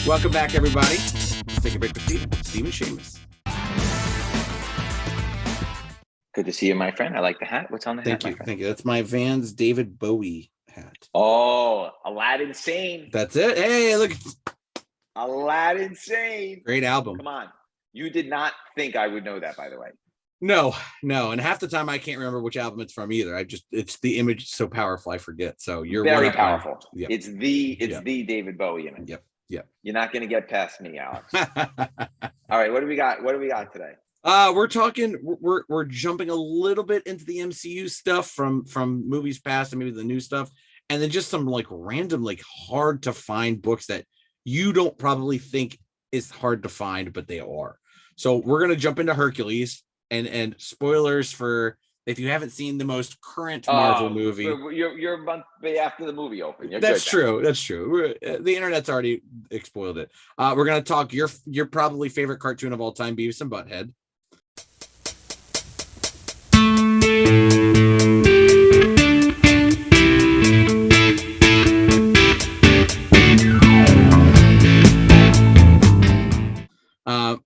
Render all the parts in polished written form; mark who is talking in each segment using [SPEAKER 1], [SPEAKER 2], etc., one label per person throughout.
[SPEAKER 1] Welcome back, everybody. Let's take a break with Stephen Shamus.
[SPEAKER 2] Good to see you, my friend. I like the hat. What's on the hat?
[SPEAKER 1] Thank you. That's my Vans David Bowie hat.
[SPEAKER 2] Oh, Aladdin Sane.
[SPEAKER 1] That's it. Hey, look.
[SPEAKER 2] Aladdin Sane.
[SPEAKER 1] Great album.
[SPEAKER 2] Come on. You did not think I would know that, by the way.
[SPEAKER 1] No. And half the time I can't remember which album it's from either. It's the image so powerful I forget. So you're
[SPEAKER 2] very powerful.
[SPEAKER 1] Yep.
[SPEAKER 2] It's the David Bowie in it.
[SPEAKER 1] Yep.
[SPEAKER 2] You're not going to get past me, Alex. All right, what do we got? What do we got today?
[SPEAKER 1] We're jumping a little bit into the MCU stuff from movies past and maybe the new stuff, and then just some like random, like hard to find books that you don't probably think is hard to find, but they are. So we're gonna jump into Hercules and spoilers for if you haven't seen the most current Marvel movie.
[SPEAKER 2] You're a month after the movie opened.
[SPEAKER 1] That's true. The internet's already spoiled it. We're gonna talk your probably favorite cartoon of all time, Beavis and Butthead.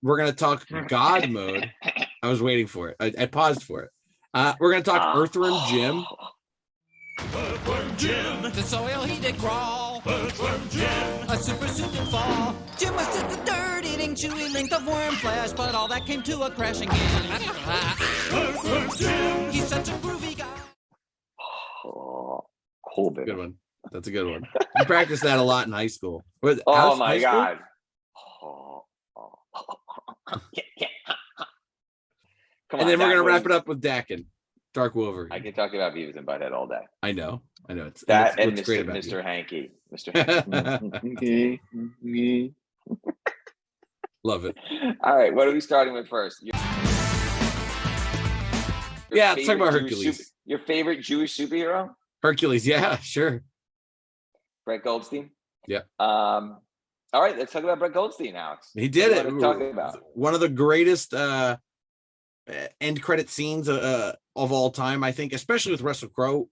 [SPEAKER 1] We're going to talk Godmode. I was waiting for it. I paused for it. We're going to talk Earthworm Jim.
[SPEAKER 3] Earthworm Jim. The soil he did crawl. Earthworm Jim. A super suit did fall. Jim was just a dirt eating chewy length of worm flesh, but all that came to a crashing end. Earthworm Jim. He's such a groovy guy.
[SPEAKER 2] Oh, cool bit.
[SPEAKER 1] Good one. That's a good one. You practiced that a lot in high school.
[SPEAKER 2] Oh my God. Come
[SPEAKER 1] and then we're going to wrap it up with Daken, Dark Wolverine.
[SPEAKER 2] I can talk about Beavis and Butthead all day.
[SPEAKER 1] I know. It's
[SPEAKER 2] that and
[SPEAKER 1] Mr. Great
[SPEAKER 2] Mr. Hanky. Mr. Hanky.
[SPEAKER 1] Love it.
[SPEAKER 2] All right, what are we starting with first?
[SPEAKER 1] Let's talk about Hercules.
[SPEAKER 2] Your favorite Jewish superhero?
[SPEAKER 1] Hercules, yeah, sure.
[SPEAKER 2] Brett Goldstein?
[SPEAKER 1] Yeah.
[SPEAKER 2] All right, let's talk about Brett Goldstein, Alex.
[SPEAKER 1] He did it.
[SPEAKER 2] Talk about
[SPEAKER 1] one of the greatest end credit scenes of all time, I think, especially with Russell Crowe,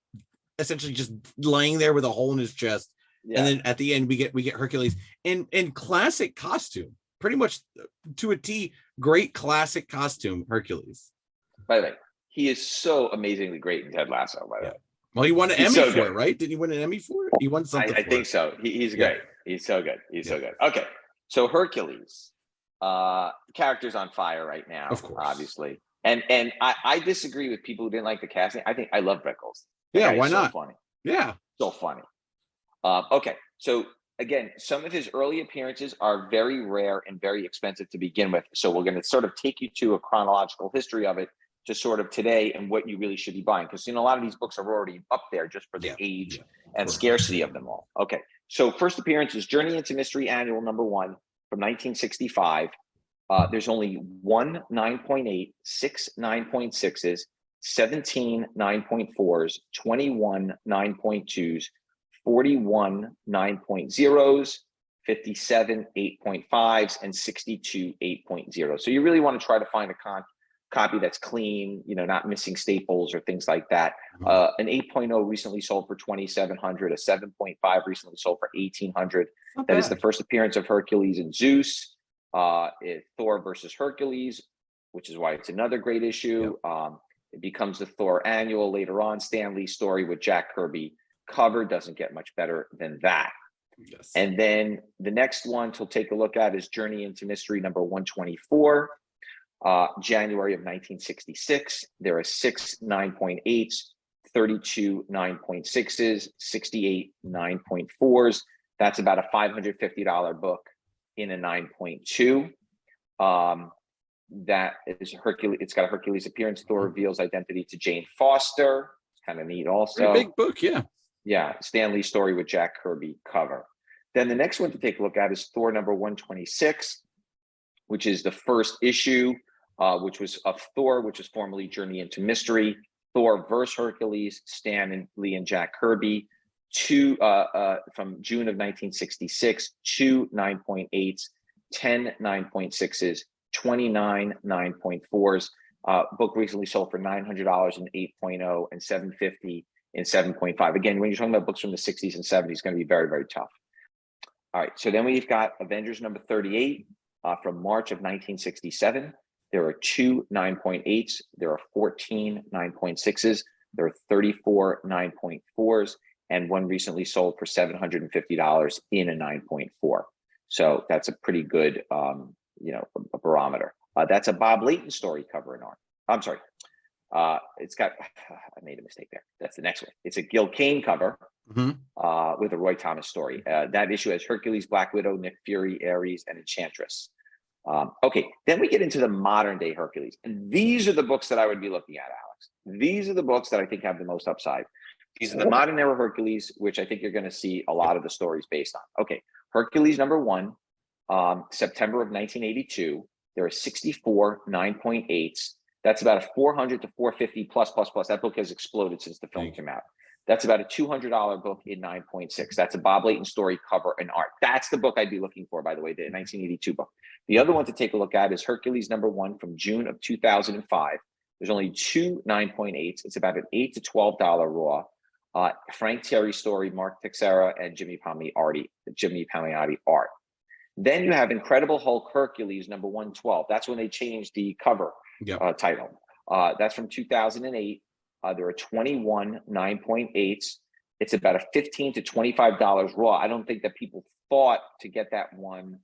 [SPEAKER 1] essentially just laying there with a hole in his chest, and then at the end we get Hercules in classic costume, pretty much to a T. Great classic costume, Hercules.
[SPEAKER 2] By the way, he is so amazingly great in Ted Lasso. By the way,
[SPEAKER 1] well, he won an Emmy for it, right? Did he win an Emmy for it? He won something.
[SPEAKER 2] I think so. He's great. He's so good. He's so good. Okay, so Hercules, the character's on fire right now, of course, obviously. And I disagree with people who didn't like the casting. I love Brett Goldstein.
[SPEAKER 1] Yeah, why not?
[SPEAKER 2] So funny.
[SPEAKER 1] Yeah,
[SPEAKER 2] so funny. Okay, so again, some of his early appearances are very rare and very expensive to begin with. So we're going to sort of take you to a chronological history of it to sort of today and what you really should be buying, because a lot of these books are already up there just for the age and scarcity of them all. Okay, so first appearance is Journey into Mystery Annual #1 from 1965. There's only 1 9.8, 6 9.6s, 17 9.4s, 21 9.2s, 41 9.0s, 57 8.5s, and 62 8.0. So you really want to try to find a copy that's clean, not missing staples or things like that. An 8.0 recently sold for $2,700, a 7.5 recently sold for $1,800. That is the first appearance of Hercules and Zeus. Thor versus Hercules, which is why it's another great issue. It becomes the Thor annual later on. Stan Lee's story with Jack Kirby cover doesn't get much better than that. Yes. And then the next one to take a look at is Journey into Mystery #124, January of 1966. There are 6 9.8s, 32 9.6s, 68 9.4s. That's about a $550 book in a 9.2. That is Hercules. It's got a Hercules appearance. Thor reveals identity to Jane Foster. It's kind of neat also.
[SPEAKER 1] Pretty big book, yeah.
[SPEAKER 2] Yeah, Stan Lee's story with Jack Kirby cover. Then the next one to take a look at is Thor #126, which is the first issue, which was of Thor, which was formerly Journey into Mystery. Thor versus Hercules, Stan Lee and Jack Kirby. From June of 1966, 2 9.8s, 10 9.6s, 29 9.4s. Book recently sold for $900 in 8.0 and $750 in 7.5. Again, when you're talking about books from the 60s and 70s, it's going to be very, very tough. All right. So then we've got Avengers number 38 from March of 1967. There are 2 9.8s. There are 14 9.6s. There are 34 9.4s, and one recently sold for $750 in a 9.4. So that's a pretty good, a barometer. That's a Bob Layton story cover in art. I'm sorry. It's got, I made a mistake there. That's the next one. It's a Gil Kane cover with a Roy Thomas story. That issue has Hercules, Black Widow, Nick Fury, Ares, and Enchantress. Okay, then we get into the modern day Hercules. And these are the books that I would be looking at, Alex. These are the books that I think have the most upside. These are the modern era Hercules, which I think you're going to see a lot of the stories based on. Okay, Hercules number 1, September of 1982. There are 64 9.8s. That's about a 400 to 450 plus. That book has exploded since the film came out. That's about a $200 book in 9.6. That's a Bob Layton story cover and art. That's the book I'd be looking for, by the way, the 1982 book. The other one to take a look at is Hercules number 1 from June of 2005. There's only 2 9.8s. It's about an $8 to $12 raw. Frank Terry story, Mark Texeira, and Jimmy Palmiotti art. Then you have Incredible Hulk Hercules number 112. That's when they changed the cover title. That's from 2008. There are 21 9.8s. It's about a $15 to $25 raw. I don't think that people thought to get that one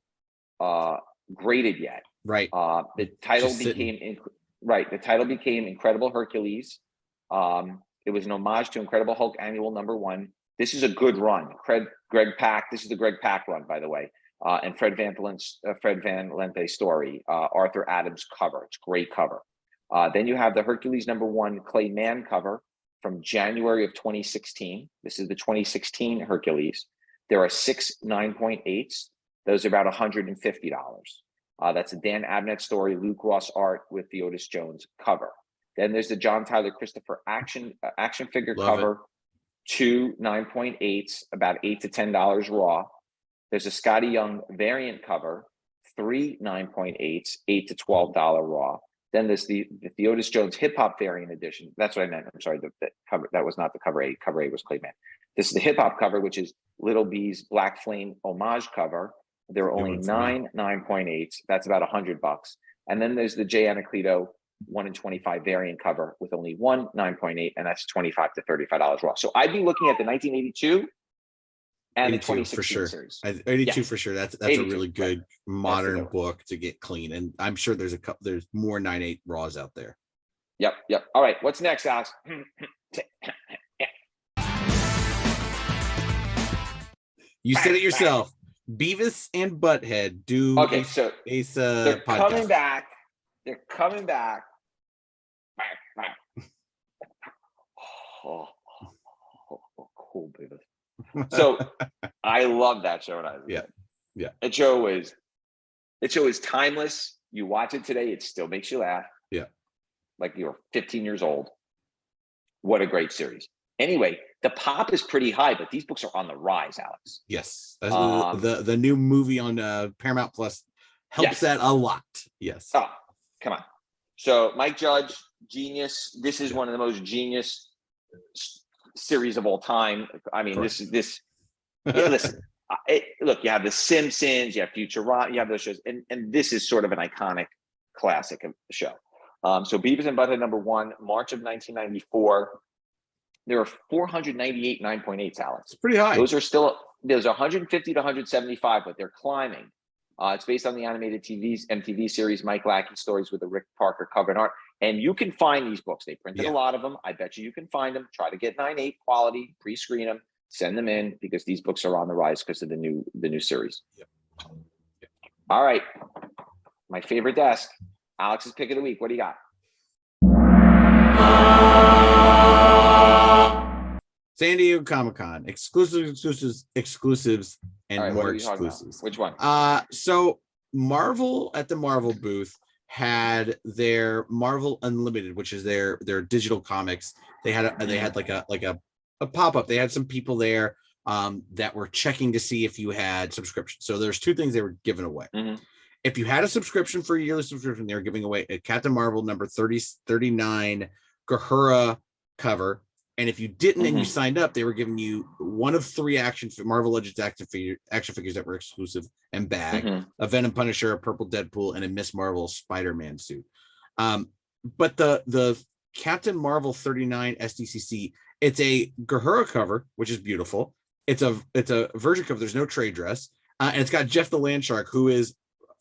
[SPEAKER 2] graded yet.
[SPEAKER 1] Right.
[SPEAKER 2] The title became Incredible Hercules. It was an homage to Incredible Hulk Annual number 1. This is a good run. Greg Pak. This is the Greg Pak run, by the way. And Fred Van Lente story. Arthur Adams cover. It's great cover. Then you have the Hercules number 1 Clay Mann cover from January of 2016. This is the 2016 Hercules. There are 6 9.8s. Those are about $150. That's a Dan Abnett story, Luke Ross art with the Otis Jones cover. Then there's the John Tyler Christopher action figure cover, 2 9.8s, about $8 to $10 raw. There's a Scotty Young variant cover, 3 9.8s, $8 to $12 raw. Then there's the Otis Jones hip hop variant edition. That's what I meant. I'm sorry, the cover, that was not the cover A. Cover A was Clay Mann. This is the hip hop cover, which is Little B's Black Flame homage cover. There are only 9 9.8s. That's about $100. And then there's the Jay Anacleto 1 in 25 variant cover with only 1 9.8, and that's $25 to $35 raw. So I'd be looking at the 1982 and the 2016 series.
[SPEAKER 1] 82 for sure. That's a really good modern book to get clean. And I'm sure there's more 9.8 raws out there.
[SPEAKER 2] Yep. All right. What's next, Alex?
[SPEAKER 1] You said it yourself. Beavis and Butthead do
[SPEAKER 2] so
[SPEAKER 1] they're
[SPEAKER 2] coming back. They're coming back. Cool, Beavis. So I love that show.
[SPEAKER 1] Yeah.
[SPEAKER 2] That show is timeless. You watch it today, it still makes you laugh.
[SPEAKER 1] Yeah.
[SPEAKER 2] Like you're 15 years old. What a great series. Anyway, the pop is pretty high, but these books are on the rise, Alex.
[SPEAKER 1] Yes. The new movie on Paramount Plus helps that a lot. Yes.
[SPEAKER 2] Oh, come on. So Mike Judge, genius. This is one of the most genius series of all time. I mean,
[SPEAKER 1] Correct.
[SPEAKER 2] Listen, look, you have The Simpsons, you have Futurama, you have those shows, and this is sort of an iconic classic of the show. So Beavis and Butthead number 1, March of 1994. There are 498 9.8s, Alex.
[SPEAKER 1] It's pretty high.
[SPEAKER 2] There's 150 to 175, but they're climbing. It's based on the animated MTV series Mike Lackey stories with the Rick Parker cover and art. And you can find these books. They printed a lot of them. I bet you can find them. Try to get 9.8 quality, pre-screen them, send them in, because these books are on the rise because of the new series.
[SPEAKER 1] Yep.
[SPEAKER 2] All right. My favorite desk. Alex's pick of the week. What do you got?
[SPEAKER 1] San Diego Comic-Con, exclusives, and
[SPEAKER 2] right,
[SPEAKER 1] more exclusives.
[SPEAKER 2] Which one?
[SPEAKER 1] So Marvel at the Marvel booth had their Marvel Unlimited, which is their digital comics. They had like a pop-up. They had some people there that were checking to see if you had subscription. So there's 2 things they were giving away.
[SPEAKER 2] Mm-hmm.
[SPEAKER 1] If you had a subscription for a yearly subscription, they were giving away a Captain Marvel number 39 Gahura cover And if you didn't and you signed up, they were giving you one of 3 Marvel Legends action figures that were exclusive and bag, a Venom Punisher, a purple Deadpool, and a Miss Marvel Spider-Man suit. But the Captain Marvel 39 SDCC, it's a Gahura cover, which is beautiful. It's a version cover. There's no trade dress. And it's got Jeff the Land Shark, who is,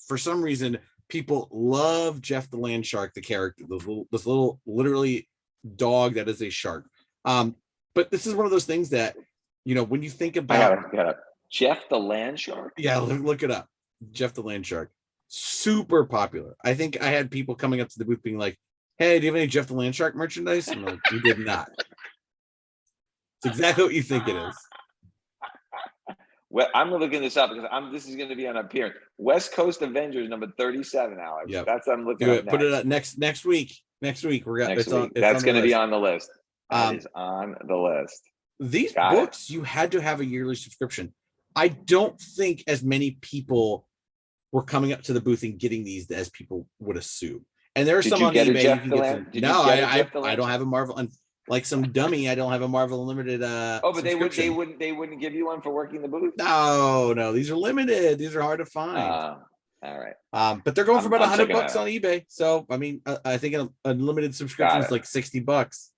[SPEAKER 1] for some reason, people love Jeff the Land Shark, the character, this little literally dog that is a shark. But this is one of those things that, when you think about
[SPEAKER 2] I got it. Jeff the Land Shark.
[SPEAKER 1] Yeah, look it up. Jeff the Land Shark. Super popular. I think I had people coming up to the booth being like, "Hey, do you have any Jeff the Land Shark merchandise?" I'm like, "We did not." It's exactly what you think it is.
[SPEAKER 2] Well, I'm looking this up because this is going to be on appearance. West Coast Avengers number 37, Alex.
[SPEAKER 1] Yep.
[SPEAKER 2] That's what I'm looking at.
[SPEAKER 1] Put it up next week. Next week
[SPEAKER 2] that's going to be on the list. That is on the list.
[SPEAKER 1] These books, you had to have a yearly subscription. I don't think as many people were coming up to the booth and getting these as people would assume. And there are some on eBay. I don't have a Marvel. And like some dummy, I don't have a Marvel Unlimited.
[SPEAKER 2] But they wouldn't give you one for working the booth.
[SPEAKER 1] No, these are limited. These are hard to find.
[SPEAKER 2] All right.
[SPEAKER 1] But they're going for about $100 on eBay. So I mean, I think an unlimited subscription is like $60.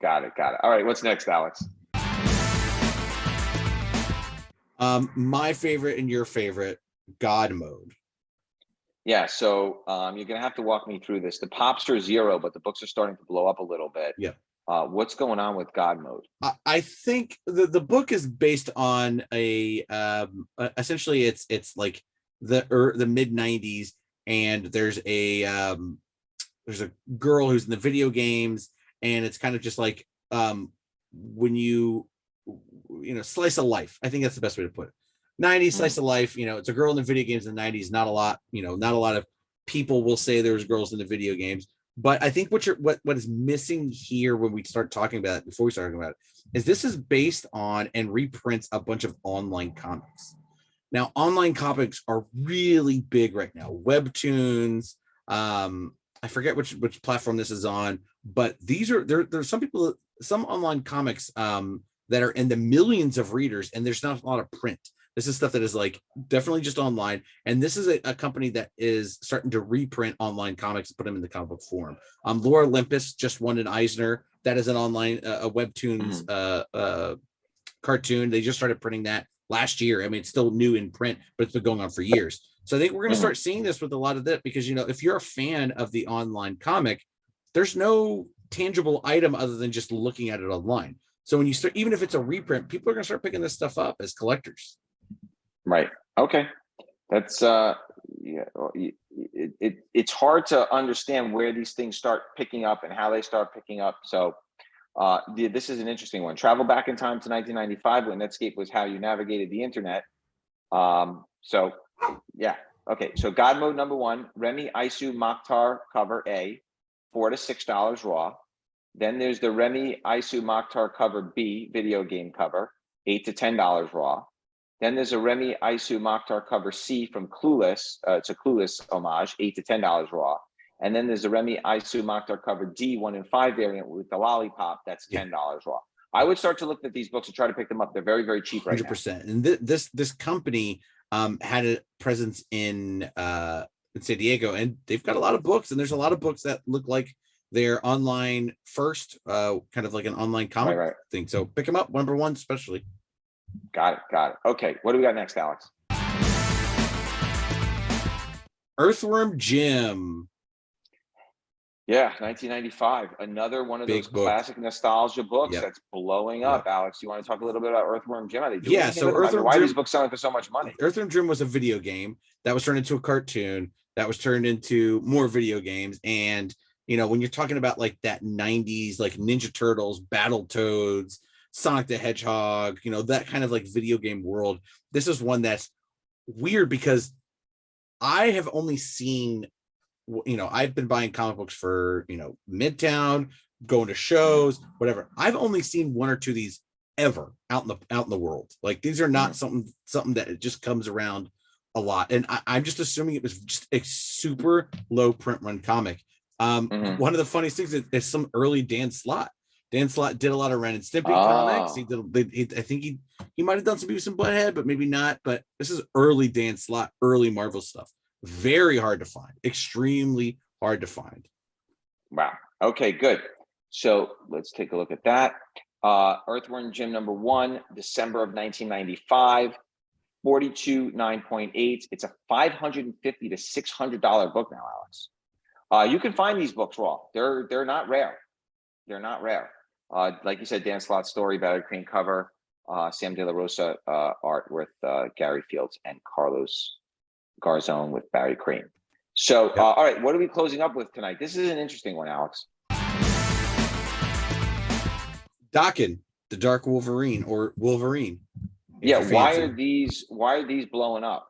[SPEAKER 2] Got it. All right. What's next, Alex?
[SPEAKER 1] My favorite and your favorite, Godmode.
[SPEAKER 2] Yeah. So you're gonna have to walk me through this. The pops are 0, but the books are starting to blow up a little bit.
[SPEAKER 1] Yeah.
[SPEAKER 2] What's going on with Godmode?
[SPEAKER 1] I think the book is based on a essentially it's like the mid 90s, and there's a girl who's in the video games, and it's kind of just like when you slice of life. I think that's the best way to put it. 90s slice of life. It's a girl in the video games in the 90s. Not a lot of people will say there's girls in the video games. But I think what is missing here when we start talking about it, before we start talking about it, is this is based on and reprints a bunch of online comics. Now, online comics are really big right now. Webtoons, I forget which platform this is on, but there's some online comics that are in the millions of readers, and there's not a lot of print. This is stuff that is like definitely just online. And this is a company that is starting to reprint online comics and put them in the comic book form. Lore Olympus just won an Eisner. That is an online, a Webtoons cartoon. They just started printing that last year. I mean, it's still new in print, but it's been going on for years. So I think we're going to start seeing this with a lot of that, because, if you're a fan of the online comic, there's no tangible item other than just looking at it online. So when you start, even if it's a reprint, people are going to start picking this stuff up as collectors.
[SPEAKER 2] Right. Okay. That's it's hard to understand where these things start picking up and how they start picking up. So this is an interesting one. Travel back in time to 1995 when Netscape was how you navigated the internet. So yeah. Okay. So Godmode number 1, Remy Isu Mokhtar cover A, $4 to $6 raw. Then there's the Remy Isu Mokhtar cover B, video game cover, $8 to $10 raw. Then there's a Remy Isu Mokhtar cover C from Clueless. It's a Clueless homage, $8 to $10 raw. And then there's a Remy Isu Mokhtar cover D, 1 in 5 variant with the lollipop. That's $10 raw. I would start to look at these books and try to pick them up. They're very, very cheap right
[SPEAKER 1] 100%. And this company had a presence in San Diego, and they've got a lot of books. And there's a lot of books that look like they're online first, kind of like an online comic thing. So pick them up, number 1 especially.
[SPEAKER 2] Got it. Okay, what do we got next, Alex?
[SPEAKER 1] Earthworm Jim.
[SPEAKER 2] Yeah, 1995. Another one of those classic nostalgia books that's blowing up. Alex, you want to talk a little bit about Earthworm Jim? Are they doing
[SPEAKER 1] so Earthworm Jim,
[SPEAKER 2] why are these books selling for so much money?
[SPEAKER 1] Earthworm Jim was a video game that was turned into a cartoon that was turned into more video games. And when you're talking about like that 90s, like Ninja Turtles, Battletoads, Sonic the Hedgehog, that kind of like video game world, this is one that's weird because I have only seen, I've been buying comic books for, Midtown, going to shows, whatever. I've only seen 1 or 2 of these ever out in the world. Like, these are not something that just comes around a lot. And I'm just assuming it was just a super low print run comic. One of the funniest things is some early Dan Slott. Dan Slott did a lot of Ren and Stimpy comics. He did. I think he might have done some Beavis and Butthead, but maybe not. But this is early Dan Slott, early Marvel stuff. Very hard to find. Extremely hard to find.
[SPEAKER 2] Wow. Okay, good. So let's take a look at that. Earthworm Jim #1, December of 1995, 42 9.8. It's a $550 to $600 book now, Alex. You can find these books raw. They're not rare. They're not rare. Like you said, Dan Slott story, Barry Crane cover, Sam De La Rosa art with Gary Fields and Carlos Garzón with Barry Crane. So,
[SPEAKER 1] Yep.
[SPEAKER 2] All right, what are we closing up with tonight? This is an interesting one, Alex.
[SPEAKER 1] Daken, the Dark Wolverine, or Wolverine.
[SPEAKER 2] Yeah, why are these blowing up?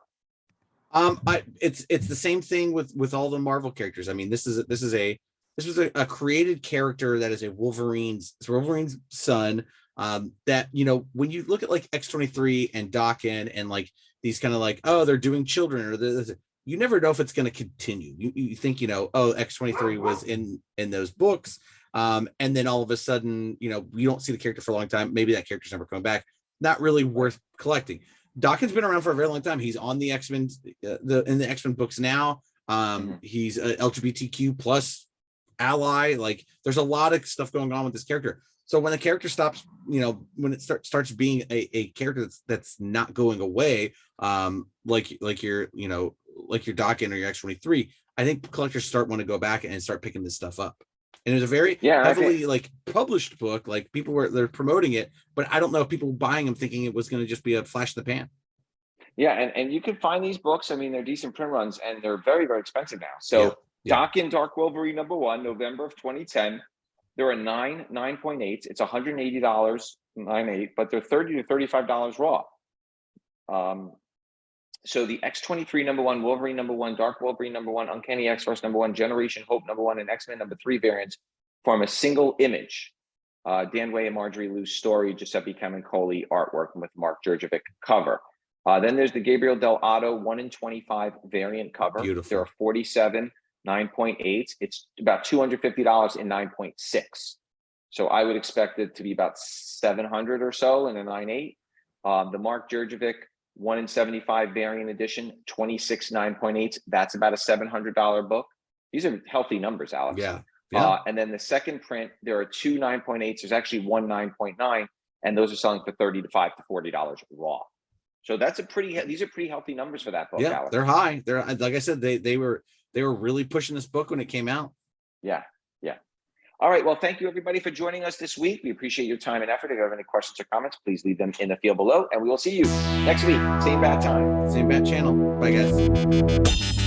[SPEAKER 1] It's the same thing with all the Marvel characters. I mean, this was a created character that is Wolverine's son. That, you know, when you look at like X-23 and Daken and like these kind of like, oh, they're doing children, or you never know if it's going to continue. You think, you know, oh, X-23 was in those books. And then all of a sudden, you know, you don't see the character for a long time. Maybe that character's never coming back. Not really worth collecting. Daken's been around for a very long time. He's on the X-Men, in the X-Men books now. He's a LGBTQ plus ally. Like, there's a lot of stuff going on with this character. So when the character stops, you know, when it starts being a character that's not going away, like your Daken or your X-23, I think collectors want to go back and start picking this stuff up. And it's a very heavily like published book. Like they're promoting it, but I don't know if people buying them thinking it was going to just be a flash in the pan.
[SPEAKER 2] Yeah, and you can find these books. I mean, they're decent print runs, and they're very, very expensive now. So Daken Dark Wolverine #1, November of 2010. There are 9.8s. It's $180, 9.8, but they're $30 to $35 raw. So the X-23 #1, Wolverine #1, Dark Wolverine #1, Uncanny X-Force #1, Generation Hope #1, and X-Men #3 variants form a single image. Dan Way and Marjorie Liu's story, Giuseppe Camuncoli artwork with Mark Jurjevic cover. Then there's the Gabriel Del Otto 1 in 25 variant cover.
[SPEAKER 1] Beautiful.
[SPEAKER 2] There are 47 9.8. It's about $250 in 9.6. So I would expect it to be about 700 or so in a 9.8. The Mark Jurjevic 1 in 75 variant edition, 26 9.8. That's about a $700 book. These are healthy numbers, Alex.
[SPEAKER 1] Yeah.
[SPEAKER 2] And then the second print, there are 2 9.8s. There's actually 1 9.9, and those are selling for $35 to $40 raw. So these are pretty healthy numbers for that book.
[SPEAKER 1] Yeah,
[SPEAKER 2] Alex.
[SPEAKER 1] they're high. They're, like I said, they were really pushing this book when it came out.
[SPEAKER 2] Yeah. All right. Well, thank you everybody for joining us this week. We appreciate your time and effort. If you have any questions or comments, please leave them in the field below, and we will see you next week. Same bad time.
[SPEAKER 1] Same bad channel. Bye, guys.